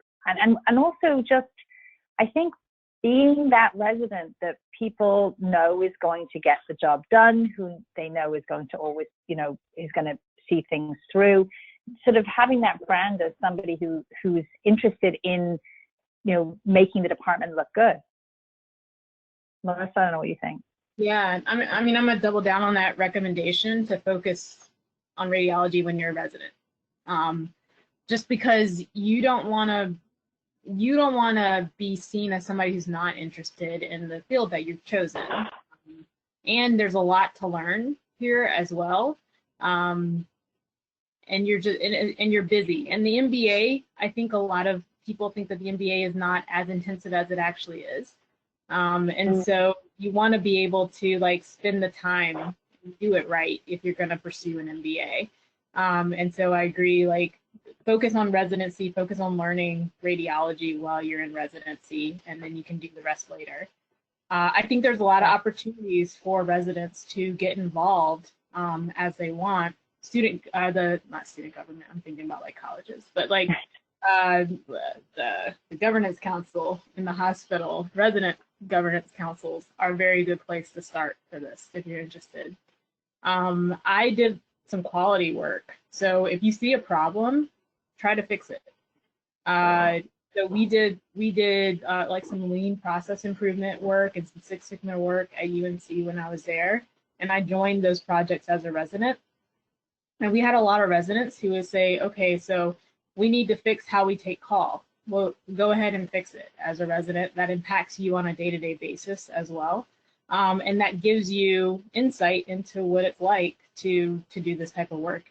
also just, I think, being that resident that people know is going to get the job done, who they know is going to always, you know, is going to see things through, sort of having that brand as somebody who's interested in, you know, making the department look good. Melissa, I don't know what you think. Yeah, I mean, I'm gonna double down on that recommendation to focus on radiology when you're a resident. Just because you don't want to be seen as somebody who's not interested in the field that you've chosen. And there's a lot to learn here as well. And you're busy. And the MBA, I think a lot of people think that the MBA is not as intensive as it actually is. And so you want to be able to like spend the time and do it right if you're going to pursue an MBA. And so I agree, like, focus on residency, focus on learning radiology while you're in residency, and then you can do the rest later. I think there's a lot of opportunities for residents to get involved as they want. Not student government, I'm thinking about like colleges, but like the governance council in the hospital, resident governance councils are a very good place to start for this if you're interested. I did some quality work. So if you see a problem, try to fix it. So we did like some lean process improvement work and some Six Sigma work at UNC when I was there, and I joined those projects as a resident. And we had a lot of residents who would say, okay, so we need to fix how we take call. Well, go ahead and fix it as a resident. That impacts you on a day-to-day basis as well. And that gives you insight into what it's like to do this type of work.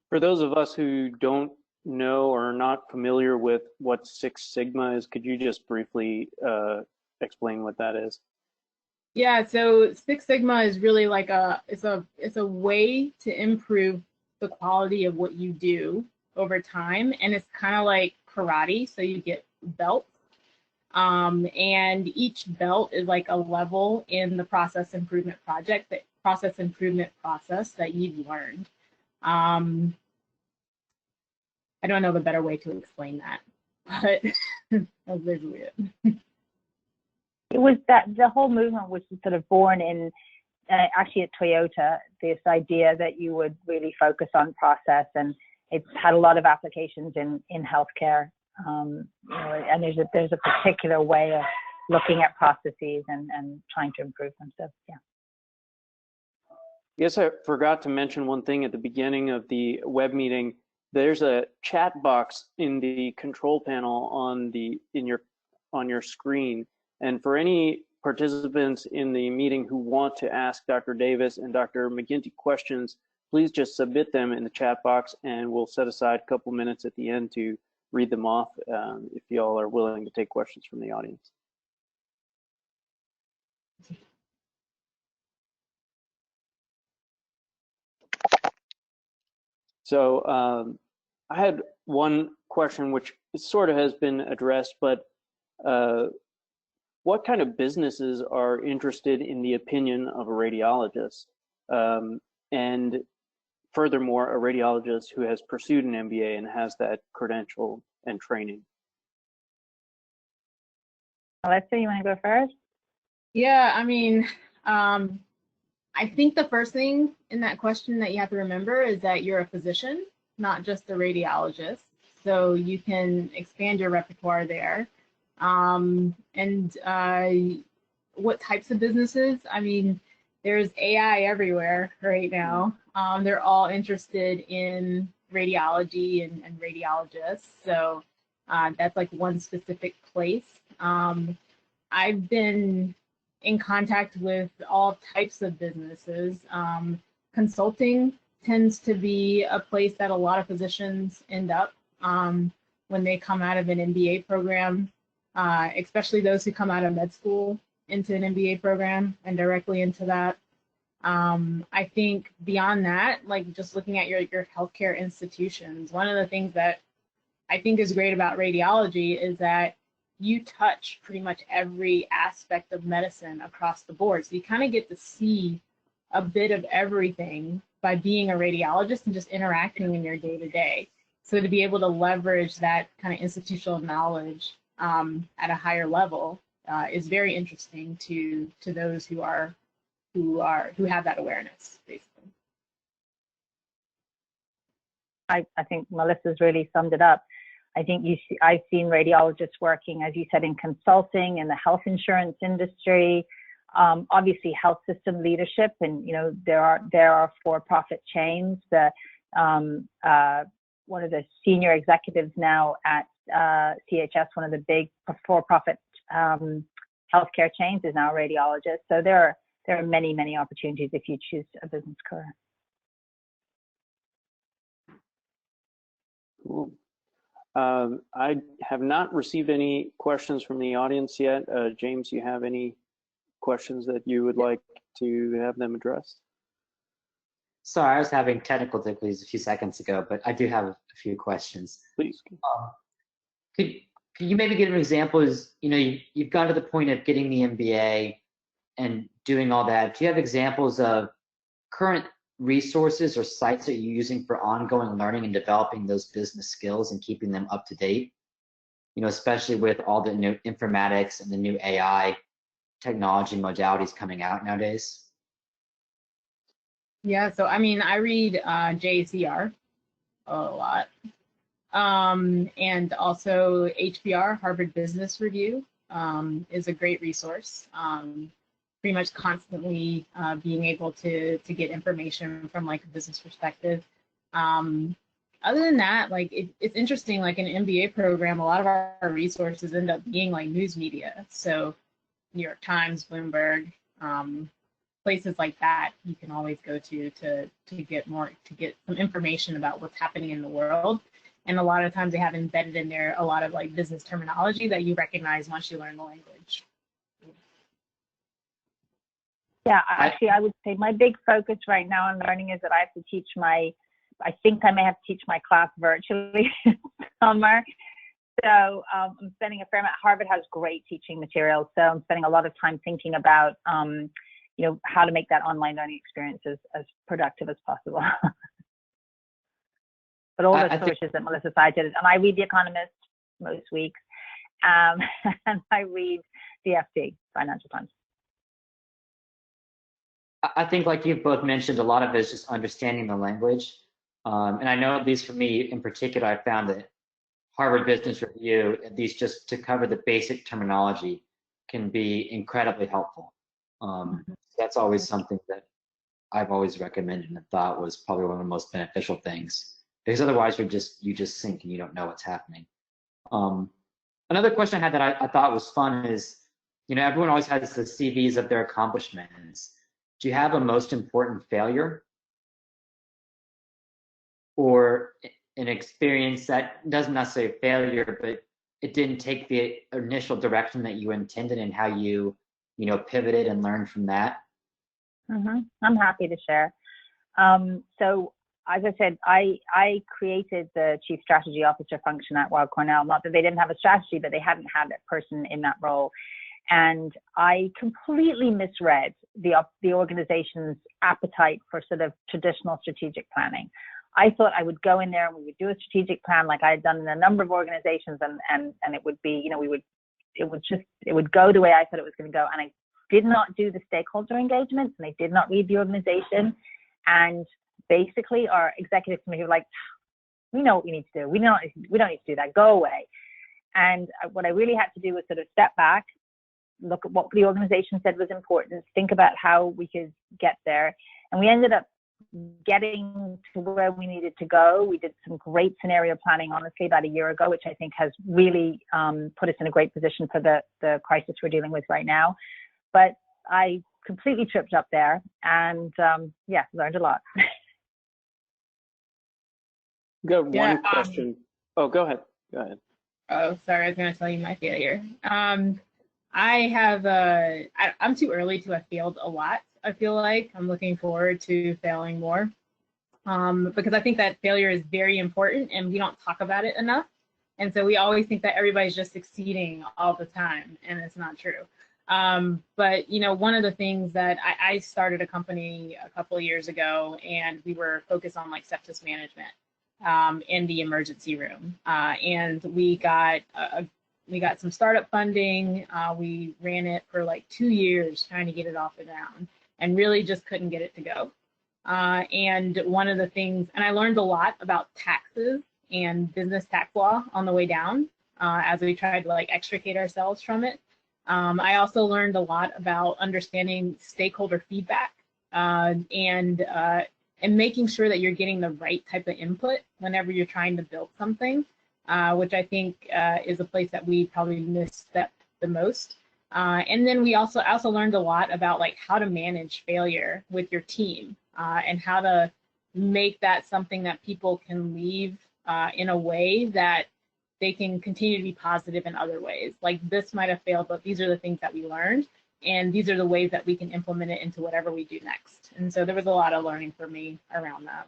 For those of us who don't know or are not familiar with what Six Sigma is, could you just briefly explain what that is? Yeah, so Six Sigma is really like it's a way to improve the quality of what you do over time, and it's kind of like karate. So you get belts, and each belt is like a level in the process improvement process that you've learned. I don't know the better way to explain that, but that's basically it. It was that the whole movement was sort of born in actually at Toyota, this idea that you would really focus on process, and it's had a lot of applications in healthcare. You know, and there's a particular way of looking at processes and trying to improve them. So yeah. Yes, I forgot to mention one thing at the beginning of the web meeting. There's a chat box in the control panel on your screen, and for any participants in the meeting who want to ask Dr. Davis and Dr. McGinty questions, please just submit them in the chat box, and we'll set aside a couple minutes at the end to read them off if y'all are willing to take questions from the audience. So I had one question which sort of has been addressed, but what kind of businesses are interested in the opinion of a radiologist? And furthermore, a radiologist who has pursued an MBA and has that credential and training. Alexa, you want to go first? Yeah, I mean, I think the first thing in that question that you have to remember is that you're a physician, not just a radiologist. So you can expand your repertoire there. What types of businesses? I mean, there's AI everywhere right now. They're all interested in radiology and radiologists. So that's like one specific place. I've been in contact with all types of businesses. Consulting tends to be a place that a lot of physicians end up when they come out of an MBA program, especially those who come out of med school into an MBA program and directly into that. I think beyond that, like just looking at your healthcare institutions, one of the things that I think is great about radiology is that you touch pretty much every aspect of medicine across the board. So you kind of get to see a bit of everything by being a radiologist and just interacting in your day-to-day. So to be able to leverage that kind of institutional knowledge at a higher level is very interesting to those who have that awareness, basically. I think Melissa's really summed it up. I think I've seen radiologists working, as you said, in consulting, in the health insurance industry, obviously health system leadership, and you know there are for-profit chains. One of the senior executives now at CHS, one of the big for-profit healthcare chains, is now a radiologist. So there are many opportunities if you choose a business career. Cool. I have not received any questions from the audience yet. James, you have any questions that you would like to have them addressed? Sorry, I was having technical difficulties a few seconds ago, but I do have a few questions. Please. Could you maybe give an example? You know, you've got to the point of getting the MBA and doing all that. Do you have examples of current resources or sites that you're using for ongoing learning and developing those business skills and keeping them up to date? You know, especially with all the new informatics and the new AI technology modalities coming out nowadays. Yeah, so I mean, I read JCR a lot. And also HBR, Harvard Business Review, is a great resource. Pretty much constantly being able to get information from like a business perspective. Other than that, like it's interesting, like an MBA program, a lot of our resources end up being like news media. So New York Times, Bloomberg, places like that you can always go to get some information about what's happening in the world. And a lot of times they have embedded in there a lot of like business terminology that you recognize once you learn the language. Yeah, actually, I would say my big focus right now in learning is that I have to teach I think I may have to teach my class virtually this summer. So I'm spending a fair amount. Harvard has great teaching materials, so I'm spending a lot of time thinking about, you know, how to make that online learning experience as productive as possible. But all the sources that Melissa cited, and I read The Economist most weeks, and I read the FT, Financial Times. I think, like you've both mentioned, a lot of it is just understanding the language. And I know, at least for me in particular, I found that Harvard Business Review, at least just to cover the basic terminology, can be incredibly helpful. That's always something that I've always recommended and thought was probably one of the most beneficial things, because otherwise you just sink and you don't know what's happening. Another question I had that I thought was fun is, you know, everyone always has the CVs of their accomplishments. Do you have a most important failure or an experience that doesn't necessarily a failure, but it didn't take the initial direction that you intended, and how you know, pivoted and learned from that? I'm happy to share. So as I said, I created the Chief Strategy Officer function at Weill Cornell. Not that they didn't have a strategy, but they hadn't had a person in that role. And I completely misread the organization's appetite for sort of traditional strategic planning. I thought I would go in there and we would do a strategic plan like I had done in a number of organizations, and it would be, you know, it would go the way I thought it was going to go. And I did not do the stakeholder engagements, and I did not read the organization. And basically our executive committee were like, we know what we need to do. We don't need to do that. Go away. And what I really had to do was sort of step back, look at what the organization said was important, think about how we could get there. And we ended up getting to where we needed to go. We did some great scenario planning, honestly, about a year ago, which I think has really put us in a great position for the crisis we're dealing with right now. But I completely tripped up there, and yeah, learned a lot. Got one question. Oh, go ahead. Go ahead. Oh, sorry, I was going to tell you my failure. I'm too early to have failed a lot. I feel like I'm looking forward to failing more, because I think that failure is very important and we don't talk about it enough. And so we always think that everybody's just succeeding all the time, and it's not true. But, you know, one of the things that I started a company a couple of years ago, and we were focused on like sepsis management in the emergency room. And we got some startup funding. We ran it for like 2 years trying to get it off the ground, and really just couldn't get it to go. And one of the things, and I learned a lot about taxes and business tax law on the way down as we tried to like extricate ourselves from it. I also learned a lot about understanding stakeholder feedback and making sure that you're getting the right type of input whenever you're trying to build something, which I think is a place that we probably misstepped the most. And then I also learned a lot about like how to manage failure with your team and how to make that something that people can leave in a way that they can continue to be positive in other ways. Like, this might have failed, but these are the things that we learned, and these are the ways that we can implement it into whatever we do next. And so there was a lot of learning for me around that.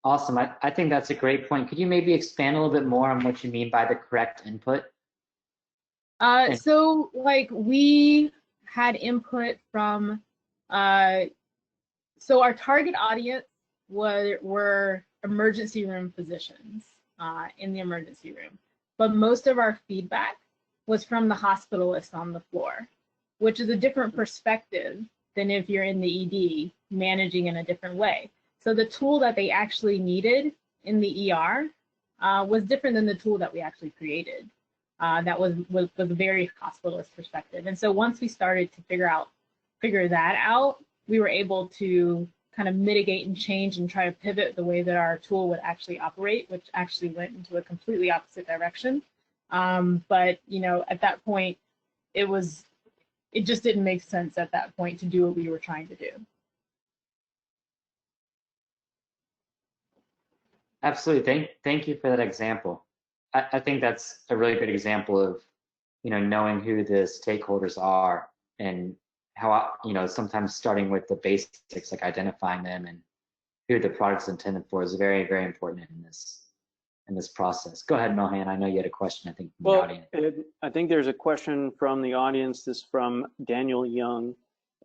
Awesome. I think that's a great point. Could you maybe expand a little bit more on what you mean by the correct input? So like we had input from, so our target audience were emergency room physicians in the emergency room. But most of our feedback was from the hospitalists on the floor, which is a different perspective than if you're in the ED managing in a different way. So the tool that they actually needed in the ER was different than the tool that we actually created. That was a very hospitalist perspective. And so once we started to figure that out, we were able to kind of mitigate and change and try to pivot the way that our tool would actually operate, which actually went into a completely opposite direction. But you know, at that point, it just didn't make sense at that point to do what we were trying to do. Absolutely. Thank you for that example. I think that's a really good example of, you know, knowing who the stakeholders are and how, you know, sometimes starting with the basics, like identifying them and who the product's intended for is very, very important in this process. Go ahead, Mohan. I know you had a question, I think, from the audience. I think there's a question from the audience. This is from Daniel Young,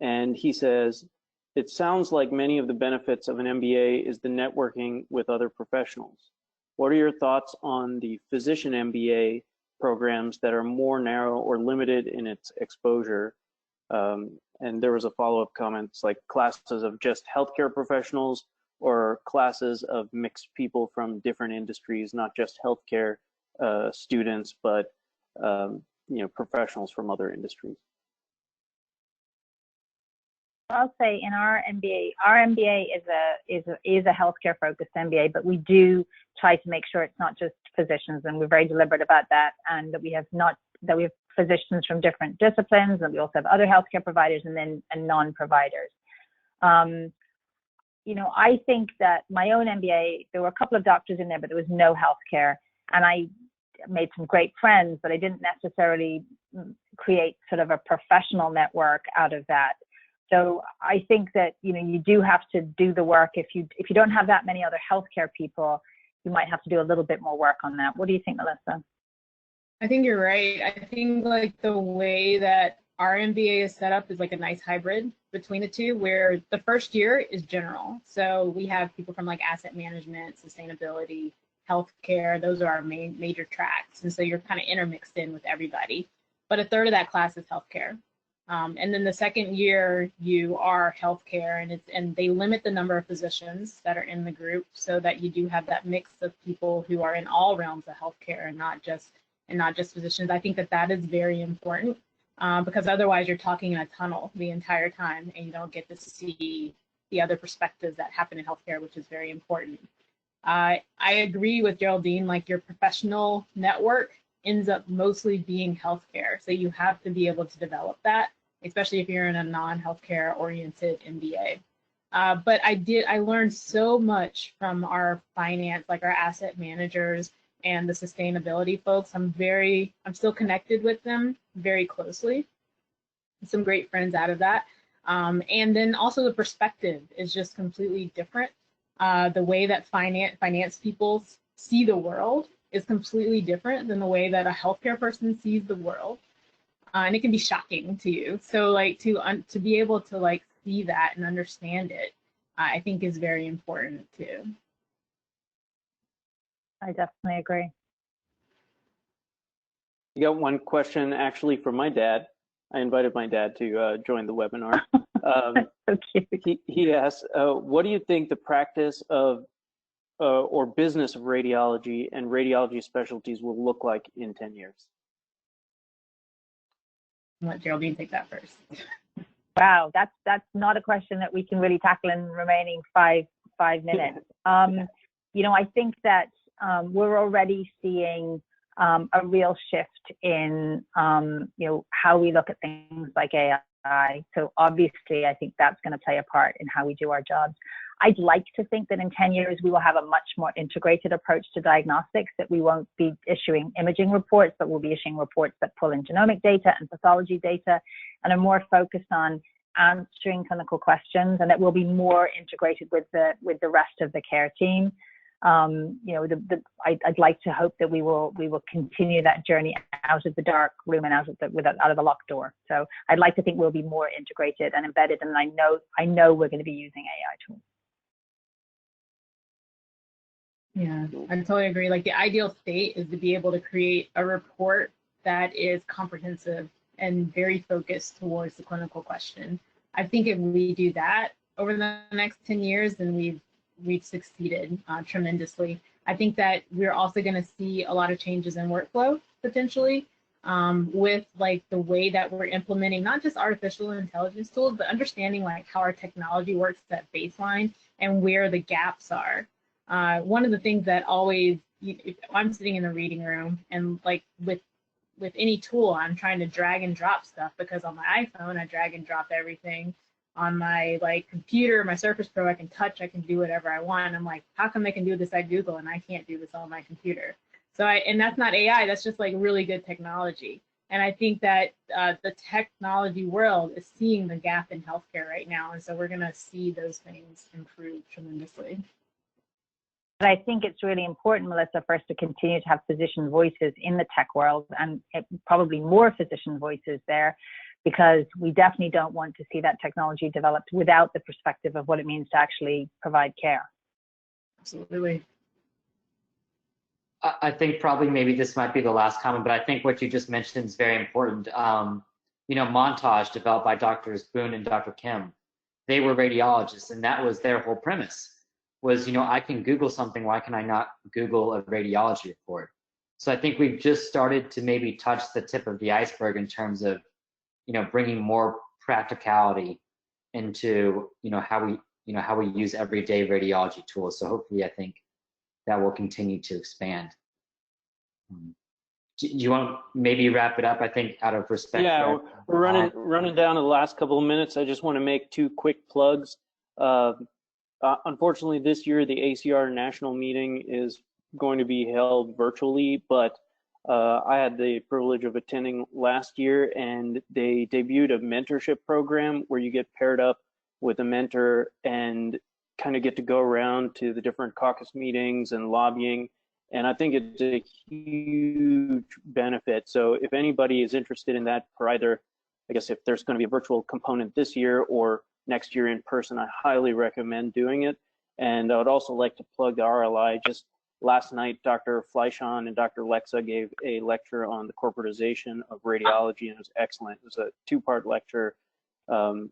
and he says, it sounds like many of the benefits of an MBA is the networking with other professionals. What are your thoughts on the physician MBA programs that are more narrow or limited in its exposure? And there was a follow-up comment, it's like classes of just healthcare professionals or classes of mixed people from different industries, not just healthcare students, but you know, professionals from other industries. I'll say in our MBA is a healthcare focused MBA, but we do try to make sure it's not just physicians, and we're very deliberate about that, and that we have physicians from different disciplines, and we also have other healthcare providers and non-providers. You know, I think that my own MBA, there were a couple of doctors in there, but there was no healthcare, and I made some great friends, but I didn't necessarily create sort of a professional network out of that. So I think that, you know, you do have to do the work. If you don't have that many other healthcare people, you might have to do a little bit more work on that. What do you think, Melissa? I think you're right. I think like the way that our MBA is set up is like a nice hybrid between the two, where the first year is general. So we have people from like asset management, sustainability, healthcare. Those are our major tracks. And so you're kind of intermixed in with everybody. But a third of that class is healthcare. And then the second year you are healthcare, and they limit the number of physicians that are in the group so that you do have that mix of people who are in all realms of healthcare and not just physicians. I think that is very important because otherwise you're talking in a tunnel the entire time and you don't get to see the other perspectives that happen in healthcare, which is very important. I agree with Geraldine, like your professional network ends up mostly being healthcare. So you have to be able to develop that, especially if you're in a non-healthcare oriented MBA. But I learned so much from our finance, like our asset managers and the sustainability folks. I'm still connected with them very closely. Some great friends out of that. And then also the perspective is just completely different. The way that finance people see the world is completely different than the way that a healthcare person sees the world. And it can be shocking to you. So like to be able to like see that and understand it, I think is very important too. I definitely agree. You got one question actually from my dad. I invited my dad to join the webinar. So cute. He asked, what do you think the practice of or business of radiology and radiology specialties will look like in 10 years? I'll let Geraldine take that first. Wow, that's not a question that we can really tackle in the remaining five minutes. You know, I think that we're already seeing a real shift in you know, how we look at things like AI. So obviously, I think that's going to play a part in how we do our jobs. I'd like to think that in 10 years, we will have a much more integrated approach to diagnostics, that we won't be issuing imaging reports, but we'll be issuing reports that pull in genomic data and pathology data and are more focused on answering clinical questions, and that will be more integrated with the rest of the care team. You know, I'd like to hope that we will continue that journey out of the dark room and out of the locked door. So I'd like to think we'll be more integrated and embedded, and I know we're going to be using AI tools. Yeah, I totally agree. Like the ideal state is to be able to create a report that is comprehensive and very focused towards the clinical question. I think if we do that over the next 10 years, then we've succeeded tremendously. I think that we're also going to see a lot of changes in workflow potentially with like the way that we're implementing not just artificial intelligence tools, but understanding like how our technology works at baseline and where the gaps are. One of the things that always, if I'm sitting in the reading room and like with any tool, I'm trying to drag and drop stuff because on my iPhone, I drag and drop everything. On my like computer, my Surface Pro, I can touch, I can do whatever I want. I'm like, how come they can do this at Google and I can't do this on my computer? So and that's not AI, that's just like really good technology. And I think that the technology world is seeing the gap in healthcare right now. And so we're gonna see those things improve tremendously. But I think it's really important, Melissa, for us to continue to have physician voices in the tech world, and probably more physician voices there, because we definitely don't want to see that technology developed without the perspective of what it means to actually provide care. Absolutely. I think probably maybe this might be the last comment, but I think what you just mentioned is very important. You know, Montage, developed by Drs. Boone and Dr. Kim, they were radiologists, and that was their whole premise. Was, you know, I can Google something, why can I not Google a radiology report? So I think we've just started to maybe touch the tip of the iceberg in terms of, you know, bringing more practicality into, you know, how we use everyday radiology tools. So hopefully, I think that will continue to expand. Do you want to maybe wrap it up? I think out of respect. Yeah, we're running down to the last couple of minutes. I just want to make two quick plugs. Unfortunately, this year the ACR national meeting is going to be held virtually, but I had the privilege of attending last year, and they debuted a mentorship program where you get paired up with a mentor and kind of get to go around to the different caucus meetings and lobbying. And I think it's a huge benefit. So if anybody is interested in that for either, I guess if there's going to be a virtual component this year or next year in person, I highly recommend doing it. And I would also like to plug the RLI. Just last night, Dr. Fleischhahn and Dr. Lexa gave a lecture on the corporatization of radiology, and it was excellent. It was a two-part lecture.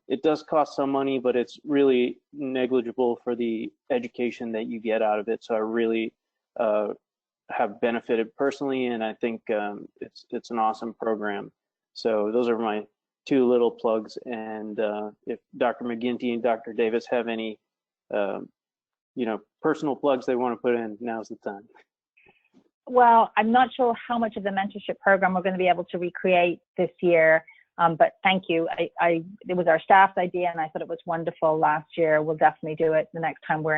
It does cost some money, but it's really negligible for the education that you get out of it. So I really have benefited personally, and I think it's an awesome program. So those are my two little plugs. And if Dr. McGinty and Dr. Davis have any, you know, personal plugs they want to put in, now's the time. Well, I'm not sure how much of the mentorship program we're going to be able to recreate this year, but thank you. It was our staff's idea, and I thought it was wonderful last year. We'll definitely do it the next time we're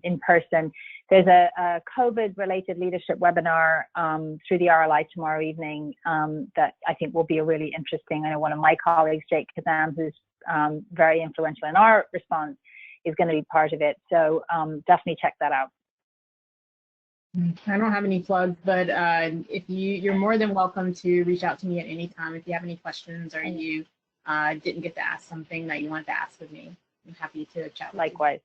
in person. There's a COVID-related leadership webinar through the RLI tomorrow evening that I think will be a really interesting. I know one of my colleagues, Jake Kazam, who's very influential in our response, is going to be part of it. So definitely check that out. I don't have any plugs, but if you're more than welcome to reach out to me at any time if you have any questions or you didn't get to ask something that you wanted to ask of me. I'm happy to chat. Likewise.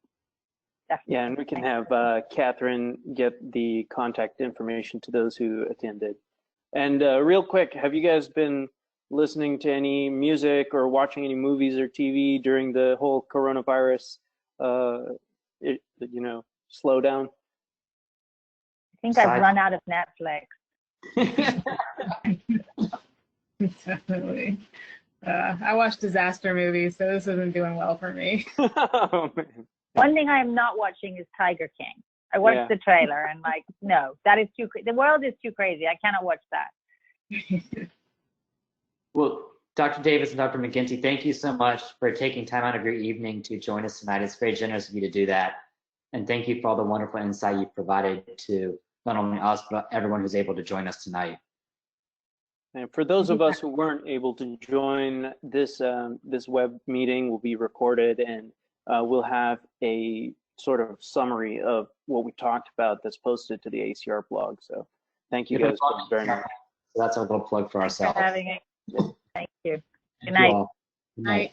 Definitely. Yeah, and we can have Catherine get the contact information to those who attended. And real quick, have you guys been listening to any music or watching any movies or TV during the whole coronavirus, you know, slowdown? I think I've run out of Netflix. Definitely. I watch disaster movies, so this isn't doing well for me. Oh, man. One thing I am not watching is Tiger King. I watched the trailer and like, no, that is too, the world is too crazy. I cannot watch that. Well, Dr. Davis and Dr. McGinty, thank you so much for taking time out of your evening to join us tonight. It's very generous of you to do that. And thank you for all the wonderful insight you've provided to not only us, but everyone who's able to join us tonight. And for those of us who weren't able to join this, this web meeting will be recorded, and we'll have a sort of summary of what we talked about that's posted to the ACR blog. So thank you guys very much. So that's our little plug for ourselves. Thanks for having it. Thank you. Good night. Good night.